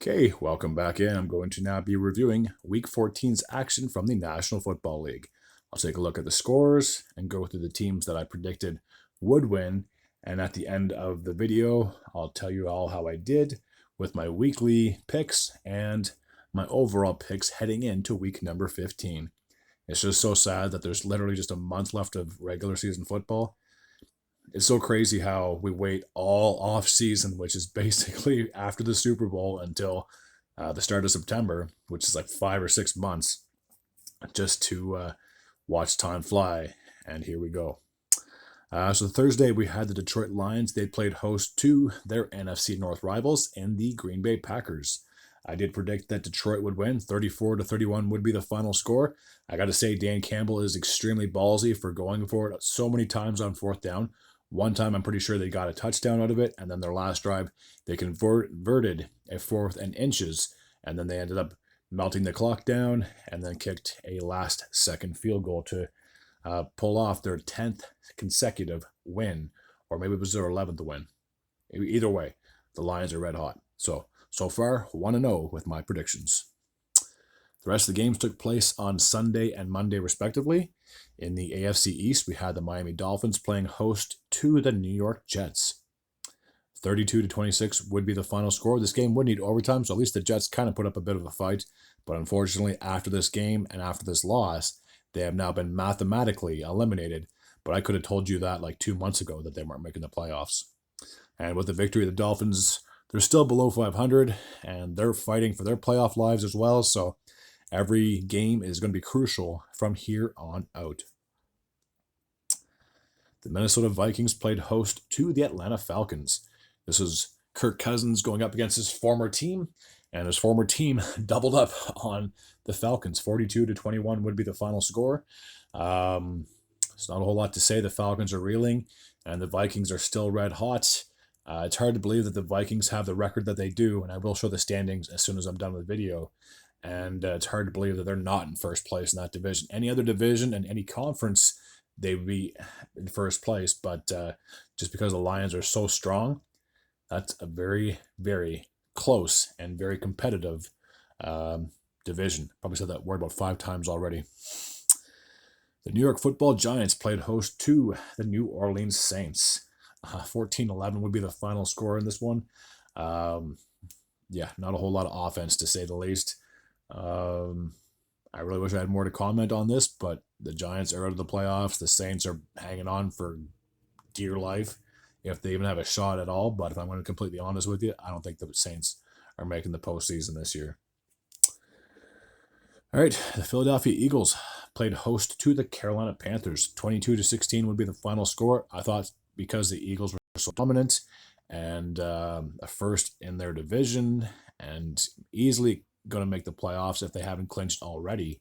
Okay, welcome back in. I'm going to now be reviewing Week 14's action from the National Football League. I'll take a look at the scores and go through the teams that I predicted would win. And at the end of the video, I'll tell you all how I did with my weekly picks and my overall picks heading into week number 15. It's just so sad that there's literally just a month left of regular season football. It's so crazy how we wait all off season, which is basically after the Super Bowl until the start of September, which is like 5 or 6 months, just to watch time fly. And here we go. So Thursday we had the Detroit Lions. They played host to their NFC North rivals and the Green Bay Packers. I did predict that Detroit would win. 34-31 would be the final score. I got to say, Dan Campbell is extremely ballsy for going for it so many times on fourth down. One time, I'm pretty sure they got a touchdown out of it, and then their last drive, they converted a fourth and inches, and then they ended up melting the clock down and then kicked a last-second field goal to pull off their 10th consecutive win, or maybe it was their 11th win. Either way, the Lions are red hot. So far, 1-0 with my predictions. The rest of the games took place on Sunday and Monday, respectively. In the AFC East, we had the Miami Dolphins playing host to the New York Jets. 32-26 would be the final score. This game would need overtime, so at least the Jets kind of put up a bit of a fight. But unfortunately, after this game and after this loss, they have now been mathematically eliminated. But I could have told you that like 2 months ago that they weren't making the playoffs. And with the victory, the Dolphins, they're still below 500, and they're fighting for their playoff lives as well. So every game is going to be crucial from here on out. The Minnesota Vikings played host to the Atlanta Falcons. This is Kirk Cousins going up against his former team, and his former team doubled up on the Falcons. 42-21 would be the final score. It's not a whole lot to say. The Falcons are reeling, and the Vikings are still red hot. It's hard to believe that the Vikings have the record that they do, and I will show the standings as soon as I'm done with the video. And it's hard to believe that they're not in first place in that division. Any other division and any conference, they would be in first place. But just because the Lions are so strong, that's a very, very close and very competitive division. Probably said that word about 5 times already. The New York Football Giants played host to the New Orleans Saints. 14-11 would be the final score in this one. Yeah, not a whole lot of offense, to say the least. I really wish I had more to comment on this, but the Giants are out of the playoffs. The Saints are hanging on for dear life, if they even have a shot at all. But if I'm going to be completely honest with you, I don't think the Saints are making the postseason this year. All right, the Philadelphia Eagles played host to the Carolina Panthers. 22-16 would be the final score. I thought because the Eagles were so dominant and a first in their division and easily going to make the playoffs if they haven't clinched already.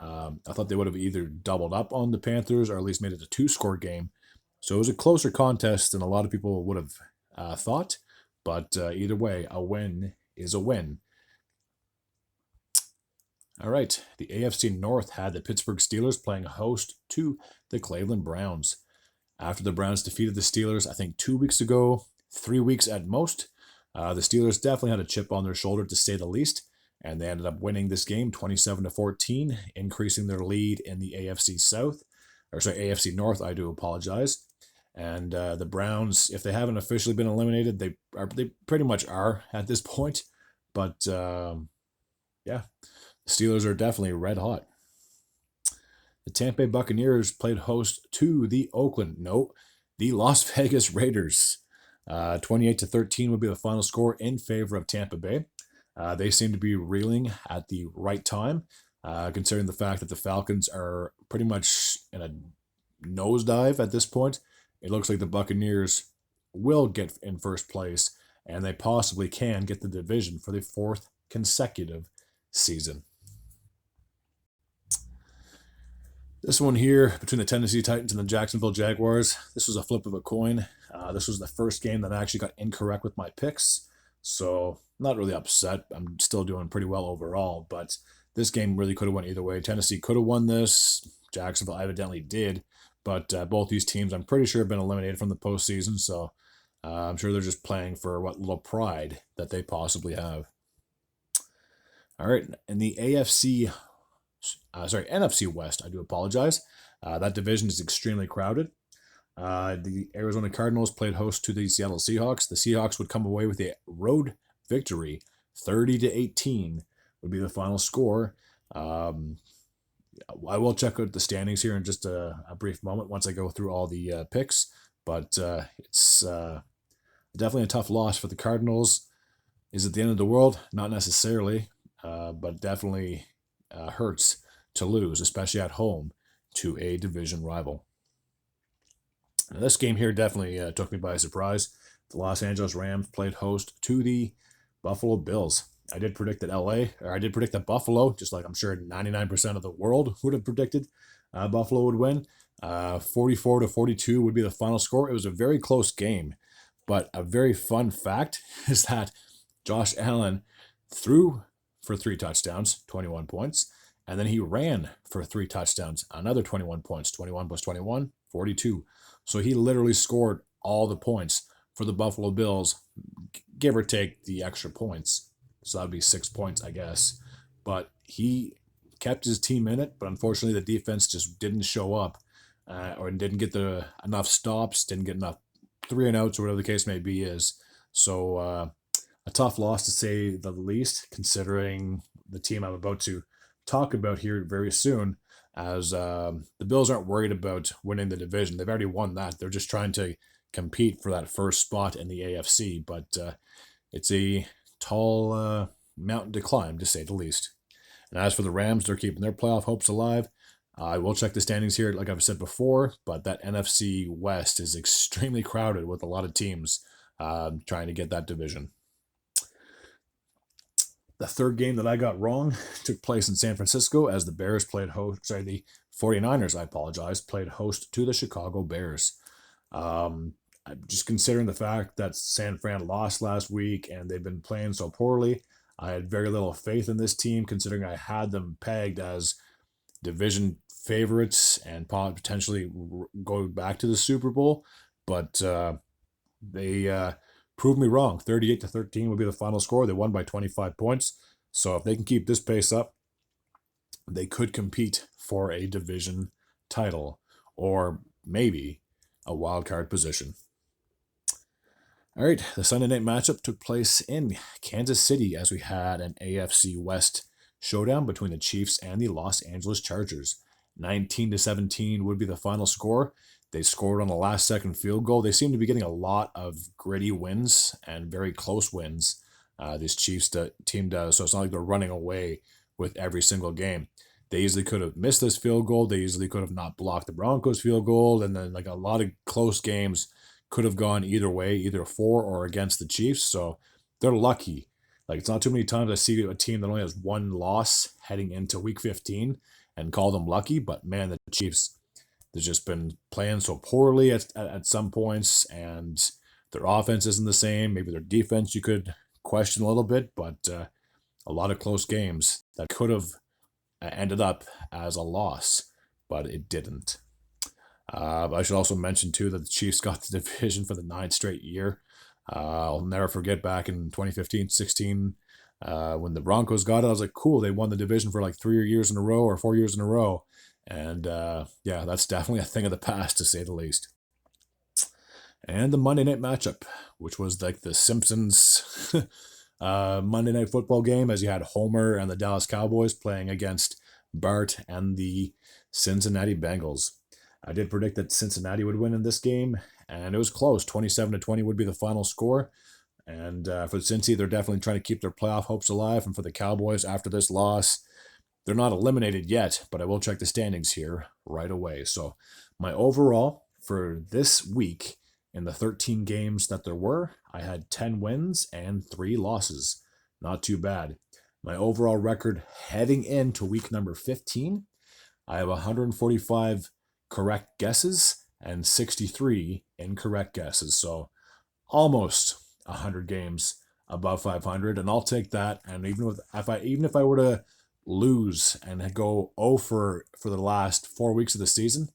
I thought they would have either doubled up on the Panthers or at least made it a 2-score game. So it was a closer contest than a lot of people would have thought. But either way, a win is a win. All right, the AFC North had the Pittsburgh Steelers playing host to the Cleveland Browns. After the Browns defeated the Steelers, I think 2 weeks ago, 3 weeks at most, the Steelers definitely had a chip on their shoulder, to say the least. And they ended up winning this game 27-14, increasing their lead in the AFC North, I do apologize. And the Browns, if they haven't officially been eliminated, they pretty much are at this point. But yeah, the Steelers are definitely red hot. The Tampa Bay Buccaneers played host to the Las Vegas Raiders. 28-13 would be the final score in favor of Tampa Bay. They seem to be reeling at the right time, considering the fact that the Falcons are pretty much in a nosedive at this point. It looks like the Buccaneers will get in first place, and they possibly can get the division for the 4th consecutive season. This one here between the Tennessee Titans and the Jacksonville Jaguars, this was a flip of a coin. This was the first game that I actually got incorrect with my picks. So not really upset. I'm still doing pretty well overall, but this game really could have went either way. Tennessee could have won this. Jacksonville evidently did, but both these teams, I'm pretty sure, have been eliminated from the postseason. So I'm sure they're just playing for what little pride that they possibly have. All right, in the NFC West, I do apologize. That division is extremely crowded. The Arizona Cardinals played host to the Seattle Seahawks. The Seahawks would come away with a road victory, 30-18 would be the final score. I will check out the standings here in just a brief moment once I go through all the picks, but it's definitely a tough loss for the Cardinals. Is it the end of the world? Not necessarily, but definitely hurts to lose, especially at home, to a division rival. Now, this game here definitely took me by surprise. The Los Angeles Rams played host to the Buffalo Bills. I did predict that Buffalo, just like I'm sure 99% of the world would have predicted, Buffalo would win. 44-42 would be the final score. It was a very close game, but a very fun fact is that Josh Allen threw for 3 touchdowns, 21 points, and then he ran for 3 touchdowns, another 21 points, 21 plus 21, 42. So he literally scored all the points for the Buffalo Bills, give or take the extra points. So that would be 6 points, I guess. But he kept his team in it, but unfortunately the defense just didn't show up or didn't get enough stops, didn't get enough 3 and outs or whatever the case may be is. So a tough loss to say the least, considering the team I'm about to talk about here very soon, as the Bills aren't worried about winning the division. They've already won that. They're just trying to compete for that first spot in the AFC, but it's a tall mountain to climb, to say the least. And as for the Rams, they're keeping their playoff hopes alive. I will check the standings here, like I've said before, but that NFC West is extremely crowded with a lot of teams trying to get that division. The third game that I got wrong took place in San Francisco as the 49ers, played host to the Chicago Bears. Just considering the fact that San Fran lost last week and they've been playing so poorly, I had very little faith in this team, considering I had them pegged as division favorites and potentially go back to the Super Bowl. But they proved me wrong. 38-13 would be the final score. They won by 25 points. So if they can keep this pace up, they could compete for a division title or maybe a wild card position. All right, the Sunday night matchup took place in Kansas City as we had an AFC West showdown between the Chiefs and the Los Angeles Chargers. 19-17 would be the final score. They scored on the last-second field goal. They seem to be getting a lot of gritty wins and very close wins. This Chiefs team does, so it's not like they're running away with every single game. They easily could have missed this field goal. They easily could have not blocked the Broncos field goal, and then like a lot of close games could have gone either way, either for or against the Chiefs. So they're lucky. Like, it's not too many times I see a team that only has 1 loss heading into Week 15 and call them lucky. But man, the Chiefs, they've just been playing so poorly at some points, and their offense isn't the same. Maybe their defense you could question a little bit, but a lot of close games that could have ended up as a loss, but it didn't. I should also mention, too, that the Chiefs got the division for the 9th straight year. I'll never forget back in 2015-16 when the Broncos got it. I was like, cool, they won the division for like 3 years in a row or 4 years in a row. And yeah, that's definitely a thing of the past, to say the least. And the Monday night matchup, which was like the Simpsons Monday Night Football game, as you had Homer and the Dallas Cowboys playing against Bart and the Cincinnati Bengals. I did predict that Cincinnati would win in this game, and it was close. 27-20 would be the final score. And for Cincy, they're definitely trying to keep their playoff hopes alive. And for the Cowboys, after this loss, they're not eliminated yet, but I will check the standings here right away. So my overall for this week, in the 13 games that there were, I had 10 wins and 3 losses. Not too bad. My overall record heading into week number 15, I have 145 correct guesses and 63 incorrect guesses. So almost 100 games above 500, and I'll take that. And even if I were to lose and go 0 for the last 4 weeks of the season,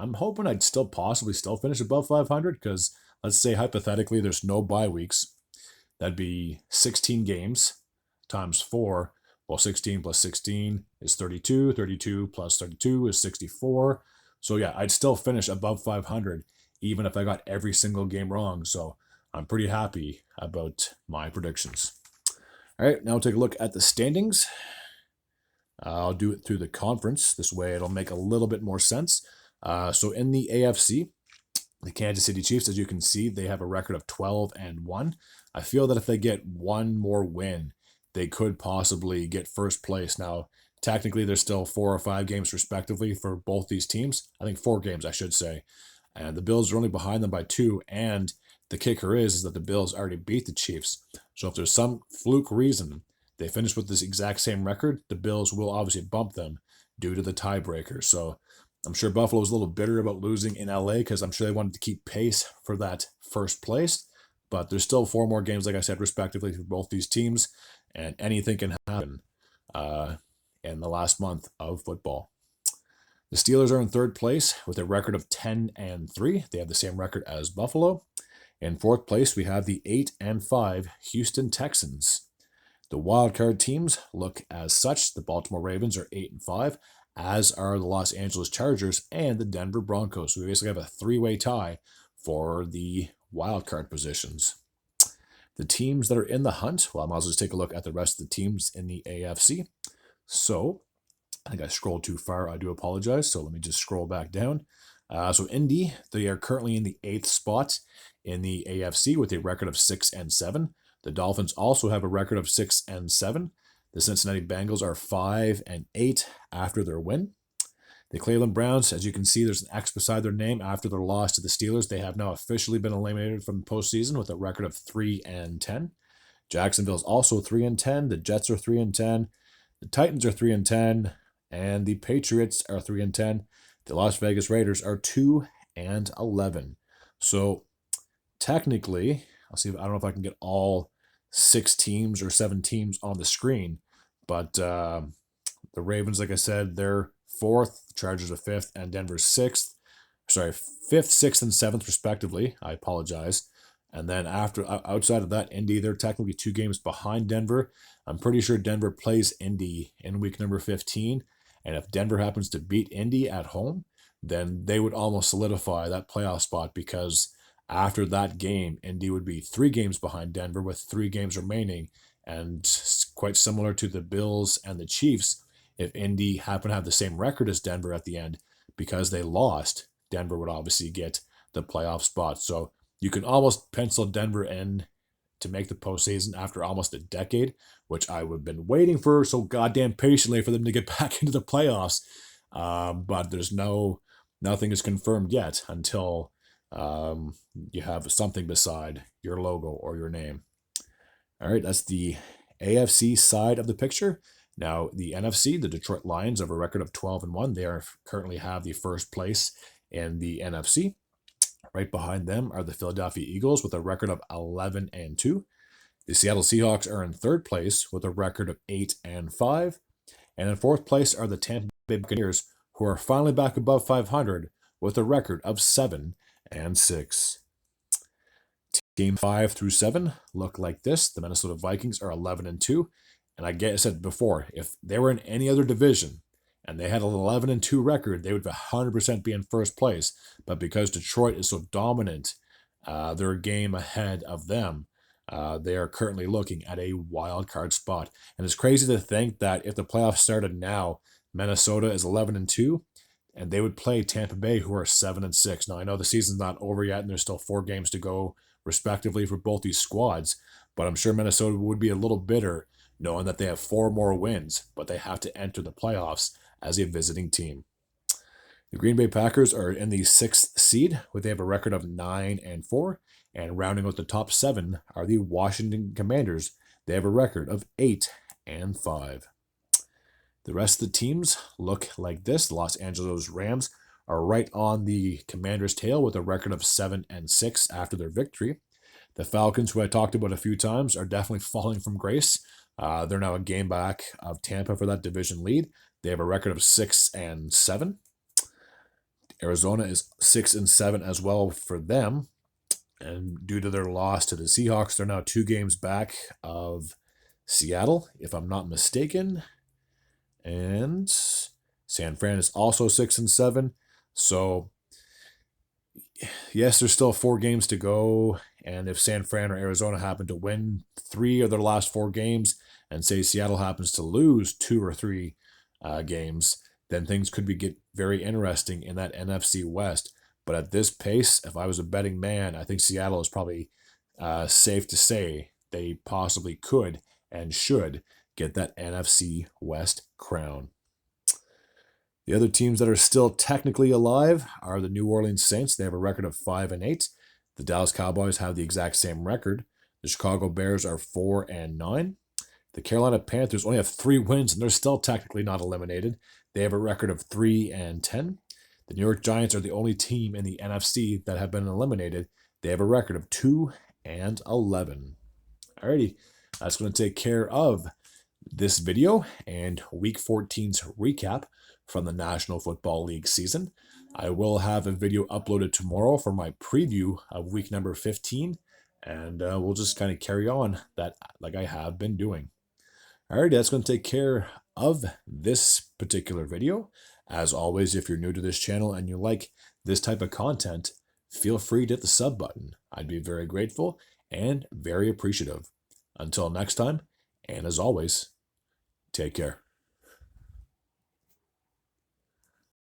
I'm hoping I'd possibly finish above 500, because let's say hypothetically there's no bye weeks. That'd be 16 games times 4 Well, 16 plus 16 is 32. 32 plus 32 is 64. So yeah, I'd still finish above 500 even if I got every single game wrong. So I'm pretty happy about my predictions. All right, now take a look at the standings. I'll do it through the conference. This way it'll make a little bit more sense. So in the AFC, the Kansas City Chiefs, as you can see, they have a record of 12-1. I feel that if they get one more win, they could possibly get first place. Now, technically, there's still 4 or 5 games respectively for both these teams. I think 4 games, I should say. And the Bills are only behind them by 2. And the kicker is that the Bills already beat the Chiefs. So if there's some fluke reason they finish with this exact same record, the Bills will obviously bump them due to the tiebreaker. So I'm sure Buffalo's a little bitter about losing in LA because I'm sure they wanted to keep pace for that first place. But there's still 4 more games, like I said, respectively, for both these teams. And anything can happen in the last month of football. The Steelers are in 3rd place with a record of 10-3. They have the same record as Buffalo. In 4th place, we have the 8-5 Houston Texans. The wildcard teams look as such. The Baltimore Ravens are 8-5, as are the Los Angeles Chargers and the Denver Broncos. So we basically have a 3-way tie for the wildcard positions. The teams that are in the hunt, well, I might as well just take a look at the rest of the teams in the AFC. So I think I scrolled too far. I do apologize. So let me just scroll back down. So Indy, they are currently in the 8th spot in the AFC with a record of 6-7. The Dolphins also have a record of 6-7. The Cincinnati Bengals are 5-8 after their win. The Cleveland Browns, as you can see, there's an X beside their name after their loss to the Steelers. They have now officially been eliminated from the postseason with a record of 3-10. Jacksonville's also 3-10. The Jets are 3-10. The Titans are 3-10. And the Patriots are 3-10. The Las Vegas Raiders are 2-11. So technically, I don't know if I can get all 6 teams or 7 teams on the screen, but the Ravens, like I said, they're 4th, the Chargers are 5th, and Denver's 6th. Sorry, 5th, 6th, and 7th, respectively. I apologize. And then outside of that, Indy, they're technically 2 games behind Denver. I'm pretty sure Denver plays Indy in week number 15. And if Denver happens to beat Indy at home, then they would almost solidify that playoff spot because after that game, Indy would be 3 games behind Denver with 3 games remaining. And quite similar to the Bills and the Chiefs, if Indy happened to have the same record as Denver at the end, because they lost, Denver would obviously get the playoff spot. So you can almost pencil Denver in to make the postseason after almost a decade, which I would have been waiting for so goddamn patiently for them to get back into the playoffs. But there's nothing is confirmed yet until you have something beside your logo or your name. All right, that's the AFC side of the picture. Now, the NFC, the Detroit Lions have a record of 12-1. They currently have the first place in the NFC. Right behind them are the Philadelphia Eagles with a record of 11-2. The Seattle Seahawks are in 3rd place with a record of 8-5. And in 4th place are the Tampa Bay Buccaneers, who are finally back above 500 with a record of 7-6. Team 5 through 7 look like this. The Minnesota Vikings are 11-2. And I said before, if they were in any other division and they had an 11-2 record, they would 100% be in first place. But because Detroit is so dominant, they're a game ahead of them. They are currently looking at a wild card spot. And it's crazy to think that if the playoffs started now, Minnesota is 11-2, and they would play Tampa Bay, who are 7-6. Now, I know the season's not over yet, and there's still 4 games to go, respectively, for both these squads. But I'm sure Minnesota would be a little bitter knowing that they have 4 more wins, but they have to enter the playoffs as a visiting team. The Green Bay Packers are in the 6th seed, where they have a record of 9-4, and rounding out the top 7 are the Washington Commanders. They have a record of 8-5. The rest of the teams look like this. The Los Angeles Rams are right on the Commanders' tail with a record of 7-6 after their victory. The Falcons, who I talked about a few times, are definitely falling from grace. They're now a game back of Tampa for that division lead. They have a record of 6-7. Arizona is 6-7 as well for them. And due to their loss to the Seahawks, they're now 2 games back of Seattle, if I'm not mistaken. And San Fran is also 6-7. So yes, there's still 4 games to go. And if San Fran or Arizona happen to win 3 of their last 4 games, and say Seattle happens to lose 2 or 3 games, then things could get very interesting in that NFC West. But at this pace, if I was a betting man, I think Seattle is probably safe to say they possibly could and should get that NFC West crown. The other teams that are still technically alive are the New Orleans Saints. They have a record of 5-8. The Dallas Cowboys have the exact same record. The Chicago Bears are 4-9. The Carolina Panthers only have 3 wins, and they're still technically not eliminated. They have a record of 3-10. The New York Giants are the only team in the NFC that have been eliminated. They have a record of 2-11. Alrighty, that's going to take care of this video and Week 14's recap from the National Football League season. I will have a video uploaded tomorrow for my preview of week number 15, and we'll just kind of carry on that like I have been doing. Alright, that's going to take care of this particular video. As always, if you're new to this channel and you like this type of content, feel free to hit the sub button. I'd be very grateful and very appreciative. Until next time, and as always, take care.